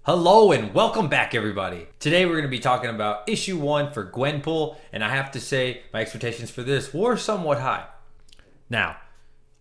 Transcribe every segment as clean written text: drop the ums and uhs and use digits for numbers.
Hello and welcome back, everybody. Today we're going to be talking about issue 1 for Gwenpool, and I have to say my expectations for this were somewhat high. Now,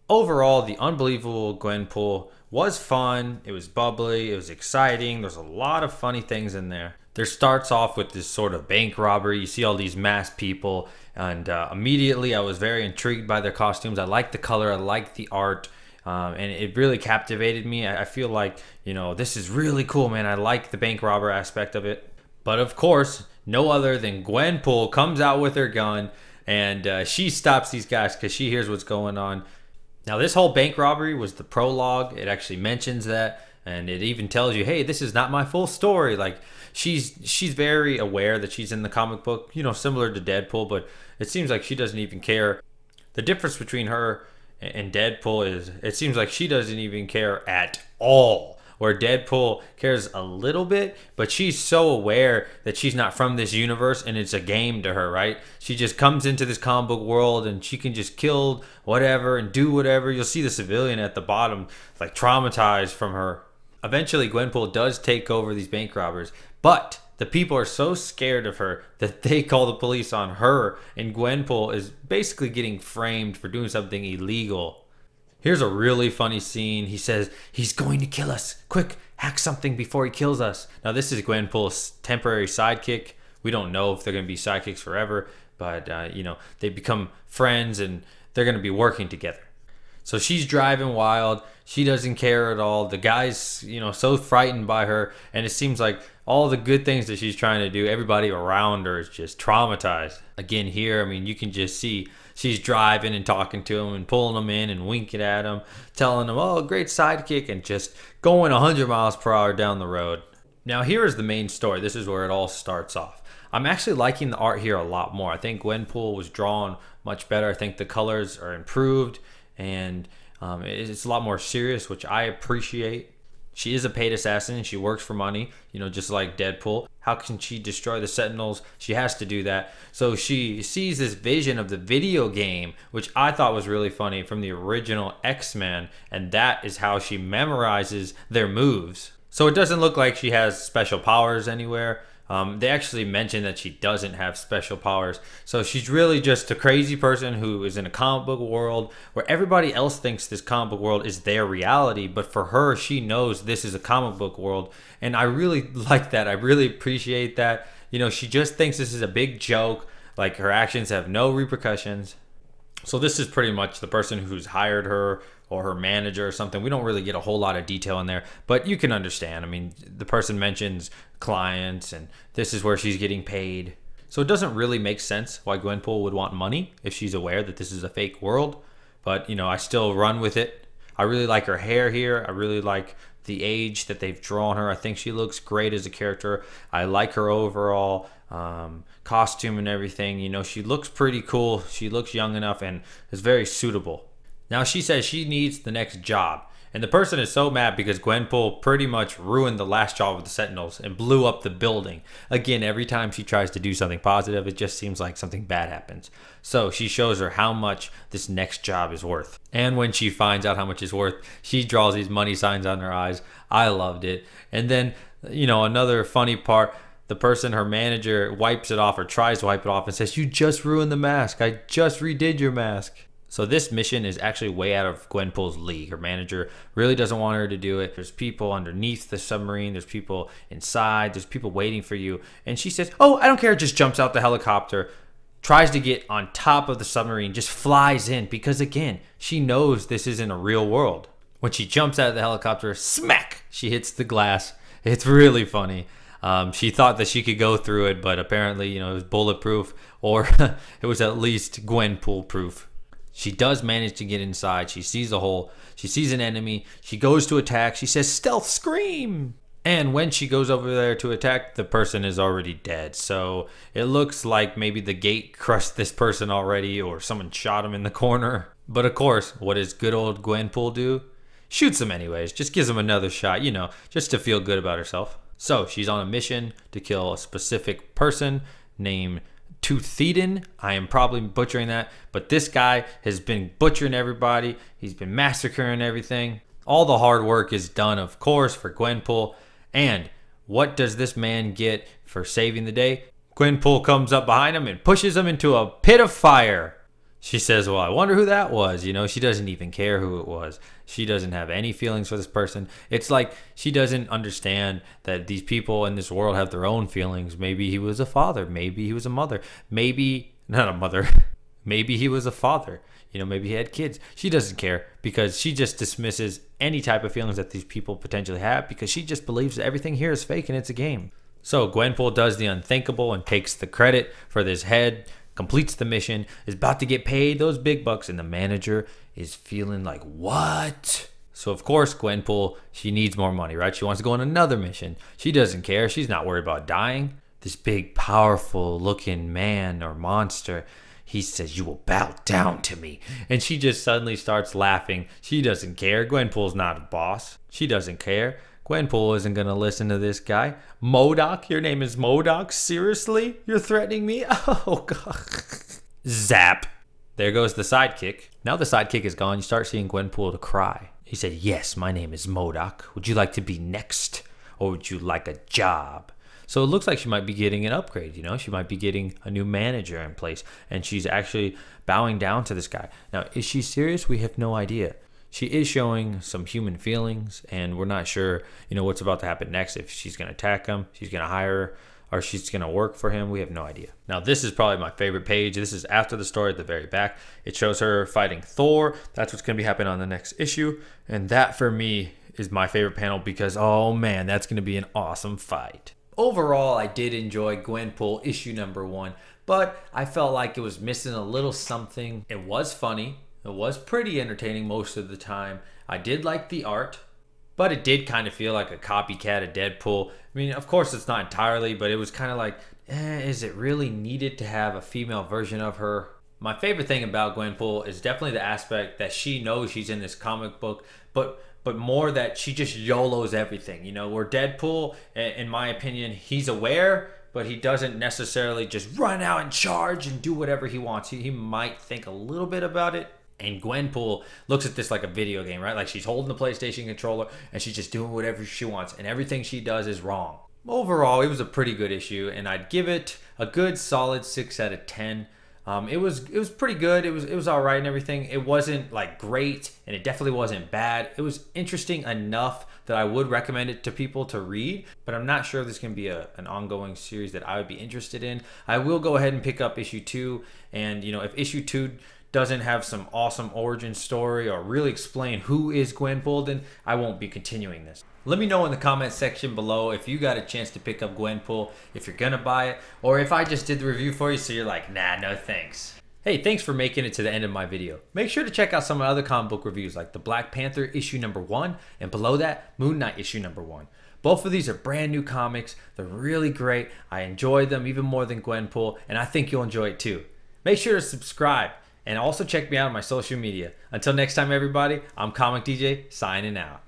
overall, the Unbelievable Gwenpool was fun, it was bubbly, it was exciting, there's a lot of funny things in there. There starts off with this sort of bank robbery. You see all these masked people, and immediately I was very intrigued by their costumes. I liked the color, I liked the art. And it really captivated me. I feel like, this is really cool, man. I like the bank robber aspect of it. But of course, no other than Gwenpool comes out with her gun, and she stops these guys because she hears what's going on. Now, this whole bank robbery was the prologue. It actually mentions that, and it even tells you, hey, this is not my full story. Like, she's very aware that she's in the comic book, similar to Deadpool, but it seems like she doesn't even care. The difference between her and Deadpool is it seems like she doesn't even care at all, where Deadpool cares a little bit, but she's so aware that she's not from this universe and it's a game to her, right? She just comes into this comic book world and she can just kill whatever and do whatever. You'll see the civilian at the bottom like traumatized from her. Eventually Gwenpool does take over these bank robbers, but the people are so scared of her that they call the police on her, and Gwenpool is basically getting framed for doing something illegal. Here's a really funny scene. He says, he's going to kill us. Quick, hack something before he kills us. Now, this is Gwenpool's temporary sidekick. We don't know if they're going to be sidekicks forever, but, they become friends and they're going to be working together. So she's driving wild. She doesn't care at all. The guy's, so frightened by her, and it seems like all the good things that she's trying to do, everybody around her is just traumatized. Again, here, you can just see she's driving and talking to him and pulling him in and winking at him, telling him, oh, great sidekick, and just going 100 miles per hour down the road. Now, here is the main story. This is where it all starts off. I'm actually liking the art here a lot more. I think Gwenpool was drawn much better. I think the colors are improved, and it's a lot more serious, which I appreciate. She is a paid assassin and she works for money, just like Deadpool. How can she destroy the Sentinels? She has to do that. So she sees this vision of the video game, which I thought was really funny, from the original X-Men, and that is how she memorizes their moves. So it doesn't look like she has special powers anywhere. They actually mention that she doesn't have special powers. So she's really just a crazy person who is in a comic book world where everybody else thinks this comic book world is their reality. But for her, she knows this is a comic book world. And I really like that. I really appreciate that. She just thinks this is a big joke. Like, her actions have no repercussions. So this is pretty much the person who's hired her, or her manager or something. We don't really get a whole lot of detail in there, but you can understand. The person mentions clients, and this is where she's getting paid. So it doesn't really make sense why Gwenpool would want money if she's aware that this is a fake world. But, I still run with it. I really like her hair here. I really like the age that they've drawn her. I think she looks great as a character. I like her overall costume and everything. She looks pretty cool. She looks young enough and is very suitable. Now, she says she needs the next job, and the person is so mad because Gwenpool pretty much ruined the last job with the Sentinels and blew up the building. Again, every time she tries to do something positive, it just seems like something bad happens. So she shows her how much this next job is worth. And when she finds out how much it's worth, she draws these money signs on her eyes. I loved it. And then, another funny part, the person, her manager, wipes it off or tries to wipe it off and says, you just ruined the mask. I just redid your mask. So this mission is actually way out of Gwenpool's league. Her manager really doesn't want her to do it. There's people underneath the submarine. There's people inside. There's people waiting for you. And she says, oh, I don't care. Just jumps out the helicopter, tries to get on top of the submarine, just flies in because, again, she knows this isn't a real world. When she jumps out of the helicopter, smack, she hits the glass. It's really funny. She thought that she could go through it, but apparently, it was bulletproof, or it was at least Gwenpool proof. She does manage to get inside. She sees a hole. She sees an enemy. She goes to attack. She says, stealth scream. And when she goes over there to attack, the person is already dead. So it looks like maybe the gate crushed this person already, or someone shot him in the corner. But of course, what does good old Gwenpool do? Shoots him anyways. Just gives him another shot, just to feel good about herself. So she's on a mission to kill a specific person named Toothedon. I am probably butchering that, but this guy has been butchering everybody. He's been massacring everything. All the hard work is done, of course, for Gwenpool, and What does this man get for saving the day? Gwenpool comes up behind him and pushes him into a pit of fire. She says, well, I wonder who that was. You know, she doesn't even care who it was. She doesn't have any feelings for this person. It's like she doesn't understand that these people in this world have their own feelings. Maybe he was a father. Maybe he was a mother. Maybe, not a mother. Maybe he was a father. You know, maybe he had kids. She doesn't care because she just dismisses any type of feelings that these people potentially have because she just believes that everything here is fake and it's a game. So Gwenpool does the unthinkable and takes the credit for this head, completes the mission, is about to get paid those big bucks, and the manager is feeling like, what? So of course Gwenpool, she needs more money, right? She wants to go on another mission. She doesn't care. She's not worried about dying. This big, powerful looking man or monster, he says, you will bow down to me. And she just suddenly starts laughing. She doesn't care. Gwenpool's not a boss. She doesn't care. Gwenpool isn't going to listen to this guy. MODOK? Your name is MODOK? Seriously? You're threatening me? Oh, God. Zap. There goes the sidekick. Now the sidekick is gone. You start seeing Gwenpool to cry. He said, yes, my name is MODOK. Would you like to be next? Or would you like a job? So it looks like she might be getting an upgrade, you know? She might be getting a new manager in place. And she's actually bowing down to this guy. Now, is she serious? We have no idea. She is showing some human feelings, and we're not sure, you know, what's about to happen next. If she's going to attack him, she's going to hire her, or she's going to work for him. We have no idea. Now, this is probably my favorite page. This is after the story at the very back. It shows her fighting Thor. That's what's going to be happening on the next issue. And that, for me, is my favorite panel because, oh, man, that's going to be an awesome fight. Overall, I did enjoy Gwenpool issue #1, but I felt like it was missing a little something. It was funny. It was pretty entertaining most of the time. I did like the art, but it did kind of feel like a copycat of Deadpool. I mean, of course it's not entirely, but it was kind of like, is it really needed to have a female version of her? My favorite thing about Gwenpool is definitely the aspect that she knows she's in this comic book, but more that she just YOLOs everything. You know, where Deadpool, in my opinion, he's aware, but he doesn't necessarily just run out and charge and do whatever he wants. He might think a little bit about it. And Gwenpool looks at this like a video game, right? Like she's holding the PlayStation controller and she's just doing whatever she wants, and everything she does is wrong. Overall, it was a pretty good issue, and I'd give it a good solid 6 out of 10. It was pretty good. It was all right and everything. It wasn't like great, and it definitely wasn't bad. It was interesting enough that I would recommend it to people to read, but I'm not sure if this can be an ongoing series that I would be interested in. I will go ahead and pick up issue 2, and you know, if issue 2 doesn't have some awesome origin story or really explain who is Gwenpool, then I won't be continuing this. Let me know in the comment section below if you got a chance to pick up Gwenpool, if you're gonna buy it, or if I just did the review for you so you're like, nah, no thanks. Hey, thanks for making it to the end of my video. Make sure to check out some of my other comic book reviews like the Black Panther issue #1, and below that, Moon Knight issue #1. Both of these are brand new comics. They're really great. I enjoyed them even more than Gwenpool, and I think you'll enjoy it too. Make sure to subscribe. And also check me out on my social media. Until next time, everybody, I'm Comic DJ, signing out.